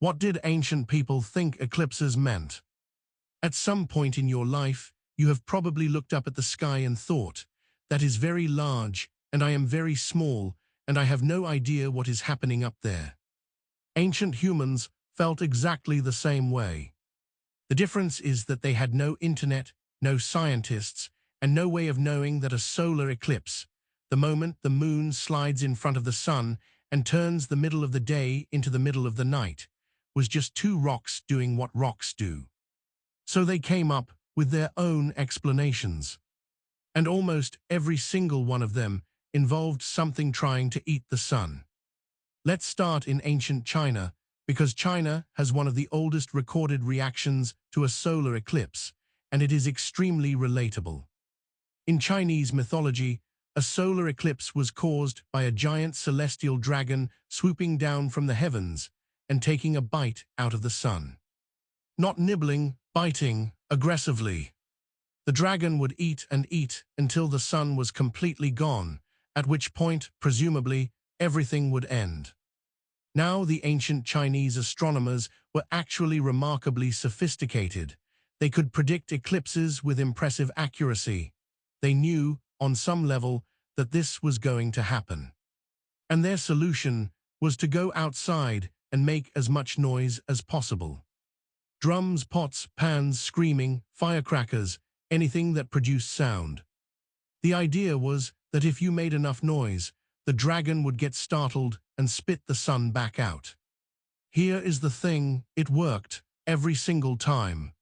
What did ancient people think eclipses meant? At some point in your life, you have probably looked up at the sky and thought, "That is very large, and I am very small, and I have no idea what is happening up there." Ancient humans felt exactly the same way. The difference is that they had no internet, no scientists, and no way of knowing that a solar eclipse, the moment the moon slides in front of the sun and turns the middle of the day into the middle of the night, was just two rocks doing what rocks do. So they came up with their own explanations. And almost every single one of them involved something trying to eat the sun. Let's start in ancient China, because China has one of the oldest recorded reactions to a solar eclipse, and it is extremely relatable. In Chinese mythology, a solar eclipse was caused by a giant celestial dragon swooping down from the heavens and taking a bite out of the sun. Not nibbling, biting, aggressively. The dragon would eat and eat until the sun was completely gone, at which point, presumably, everything would end. Now the ancient Chinese astronomers were actually remarkably sophisticated. They could predict eclipses with impressive accuracy. They knew, on some level, that this was going to happen. And their solution was to go outside and make as much noise as possible. Drums, pots, pans, screaming, firecrackers, anything that produced sound. The idea was that if you made enough noise, the dragon would get startled and spit the sun back out. Here is the thing, it worked, every single time.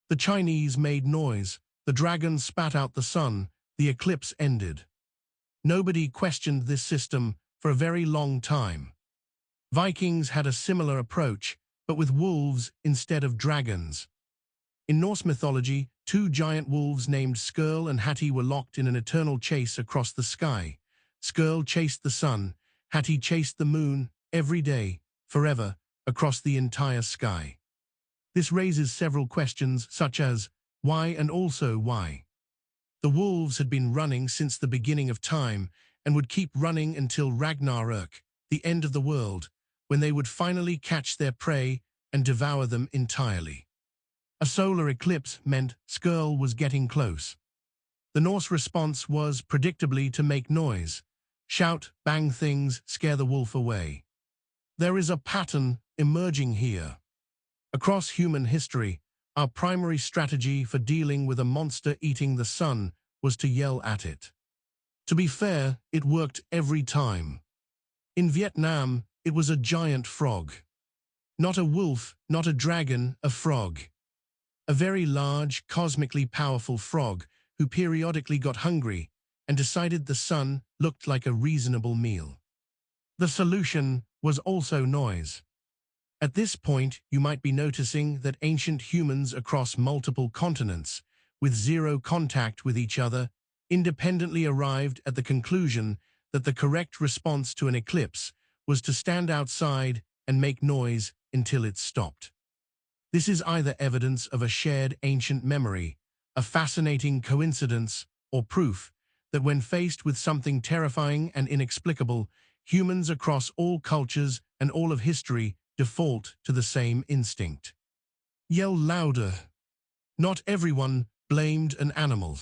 The Chinese made noise, the dragon spat out the sun, the eclipse ended. Nobody questioned this system for a very long time. Vikings had a similar approach, but with wolves instead of dragons. In Norse mythology, two giant wolves named Skurll and Hati were locked in an eternal chase across the sky. Skurll chased the sun, Hati chased the moon, every day, forever, across the entire sky. This raises several questions such as, why and also why? The wolves had been running since the beginning of time and would keep running until Ragnarök, the end of the world, when they would finally catch their prey and devour them entirely. A solar eclipse meant Skurll was getting close. The Norse response was, predictably, to make noise. Shout, bang things, scare the wolf away. There is a pattern emerging here. Across human history, our primary strategy for dealing with a monster eating the sun was to yell at it. To be fair, it worked every time. In Vietnam, it was a giant frog. Not a wolf, not a dragon, a frog. A very large, cosmically powerful frog who periodically got hungry and decided the sun looked like a reasonable meal. The solution was also noise. At this point, you might be noticing that ancient humans across multiple continents, with zero contact with each other, independently arrived at the conclusion that the correct response to an eclipse was to stand outside and make noise until it stopped. This is either evidence of a shared ancient memory, a fascinating coincidence, or proof that when faced with something terrifying and inexplicable, humans across all cultures and all of history default to the same instinct. Yell louder. Not everyone blamed an animal.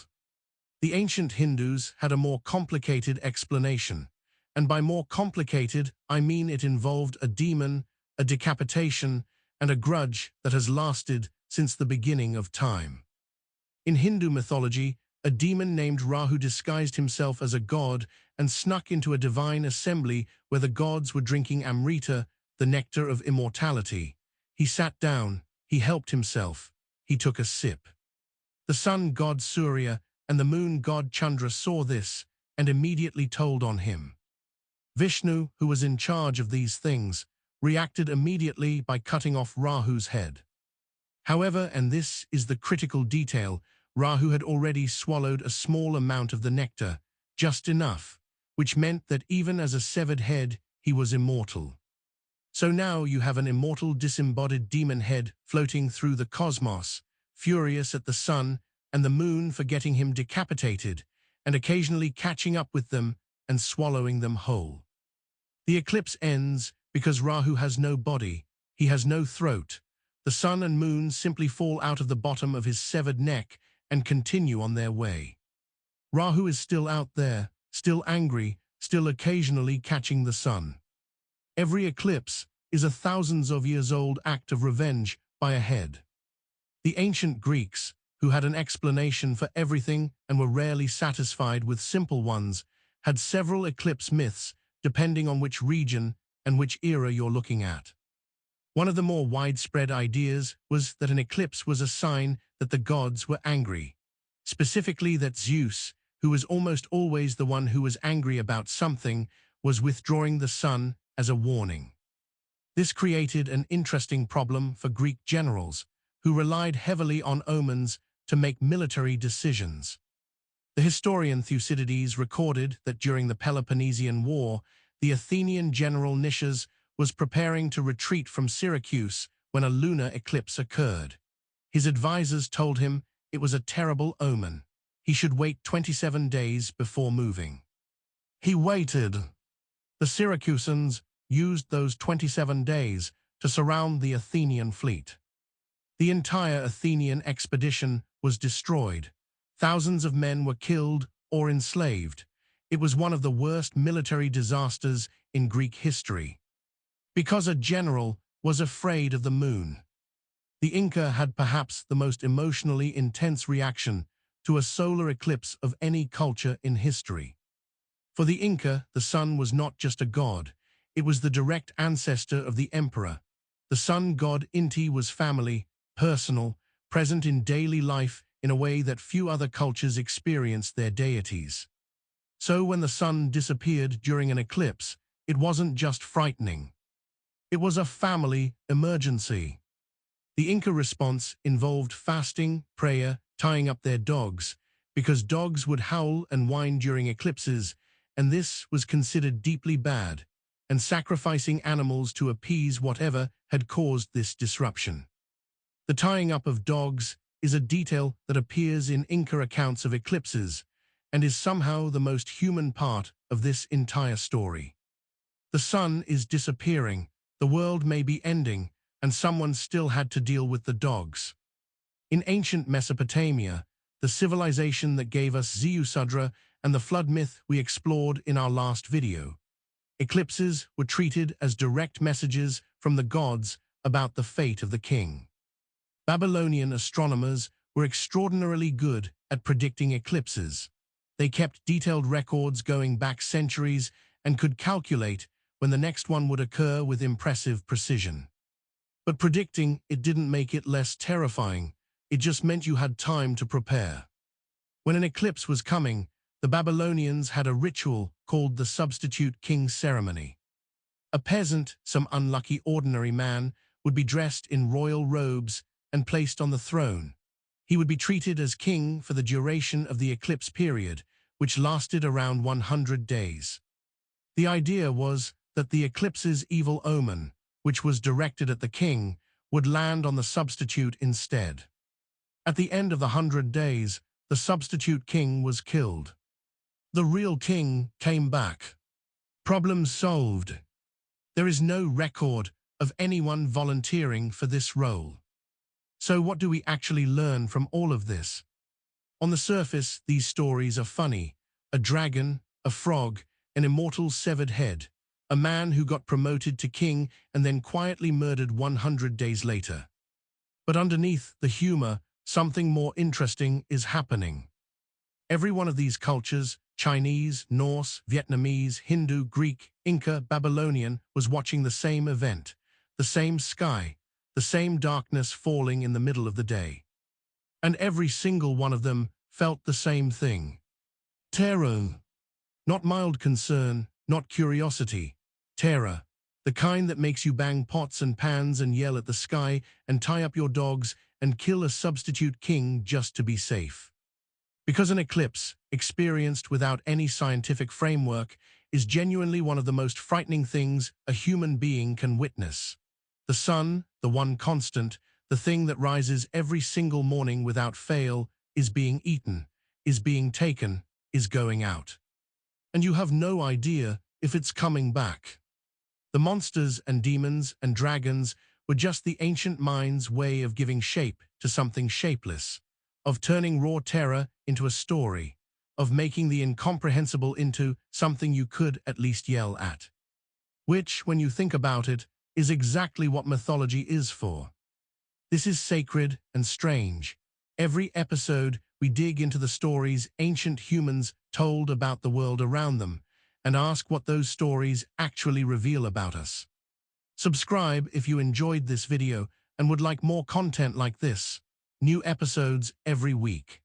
The ancient Hindus had a more complicated explanation, and by more complicated, I mean it involved a demon, a decapitation, and a grudge that has lasted since the beginning of time. In Hindu mythology, a demon named Rahu disguised himself as a god and snuck into a divine assembly where the gods were drinking Amrita, the nectar of immortality. He sat down, he helped himself, he took a sip. The sun god Surya and the moon god Chandra saw this and immediately told on him. Vishnu, who was in charge of these things, reacted immediately by cutting off Rahu's head. However, and this is the critical detail, Rahu had already swallowed a small amount of the nectar, just enough, which meant that even as a severed head, he was immortal. So now you have an immortal disembodied demon head floating through the cosmos, furious at the sun and the moon for getting him decapitated, and occasionally catching up with them and swallowing them whole. The eclipse ends because Rahu has no body, He has no throat. The sun and moon simply fall out of the bottom of his severed neck and continue on their way. Rahu is still out there, still angry, still occasionally catching the sun. Every eclipse is a thousands of years old act of revenge by a head. The ancient Greeks, who had an explanation for everything and were rarely satisfied with simple ones, had several eclipse myths depending on which region and which era you're looking at. One of the more widespread ideas was that an eclipse was a sign that the gods were angry, specifically that Zeus, who was almost always the one who was angry about something, was withdrawing the sun as a warning. This created an interesting problem for Greek generals, who relied heavily on omens to make military decisions. The historian Thucydides recorded that during the Peloponnesian War, the Athenian general Nicias was preparing to retreat from Syracuse when a lunar eclipse occurred. His advisors told him it was a terrible omen. He should wait 27 days before moving. He waited. The Syracusans used those 27 days to surround the Athenian fleet. The entire Athenian expedition was destroyed. Thousands of men were killed or enslaved. It was one of the worst military disasters in Greek history. Because a general was afraid of the moon. The Inca had perhaps the most emotionally intense reaction to a solar eclipse of any culture in history. For the Inca, the sun was not just a god, it was the direct ancestor of the emperor. The sun god Inti was family, personal, present in daily life in a way that few other cultures experienced their deities. So when the sun disappeared during an eclipse, it wasn't just frightening. It was a family emergency. The Inca response involved fasting, prayer, tying up their dogs, because dogs would howl and whine during eclipses, and this was considered deeply bad, and sacrificing animals to appease whatever had caused this disruption. The tying up of dogs is a detail that appears in Inca accounts of eclipses, and is somehow the most human part of this entire story. The sun is disappearing, the world may be ending, and someone still had to deal with the dogs. In ancient Mesopotamia, the civilization that gave us Zeusudra and the flood myth we explored in our last video, eclipses were treated as direct messages from the gods about the fate of the king. Babylonian astronomers were extraordinarily good at predicting eclipses. They kept detailed records going back centuries and could calculate when the next one would occur with impressive precision. But predicting it didn't make it less terrifying, it just meant you had time to prepare. When an eclipse was coming, the Babylonians had a ritual called the substitute king ceremony. A peasant, some unlucky ordinary man, would be dressed in royal robes and placed on the throne. He would be treated as king for the duration of the eclipse period, which lasted around 100 days. The idea was that the eclipse's evil omen, which was directed at the king, would land on the substitute instead. At the end of the 100 days, the substitute king was killed. The real king came back. Problem solved. There is no record of anyone volunteering for this role. So what do we actually learn from all of this? On the surface, these stories are funny. A dragon, a frog, an immortal severed head, a man who got promoted to king and then quietly murdered 100 days later. But underneath the humor, something more interesting is happening. Every one of these cultures, Chinese, Norse, Vietnamese, Hindu, Greek, Inca, Babylonian, was watching the same event, the same sky, the same darkness falling in the middle of the day. And every single one of them felt the same thing. Terror. Not mild concern, not curiosity. Terror. The kind that makes you bang pots and pans and yell at the sky and tie up your dogs and kill a substitute king just to be safe. Because an eclipse, experienced without any scientific framework, is genuinely one of the most frightening things a human being can witness. The sun, the one constant, the thing that rises every single morning without fail, is being eaten, is being taken, is going out. And you have no idea if it's coming back. The monsters and demons and dragons were just the ancient mind's way of giving shape to something shapeless, of turning raw terror into a story, of making the incomprehensible into something you could at least yell at. Which, when you think about it, is exactly what mythology is for. This is sacred and strange. Every episode, we dig into the stories ancient humans told about the world around them and ask what those stories actually reveal about us. Subscribe if you enjoyed this video and would like more content like this. New episodes every week.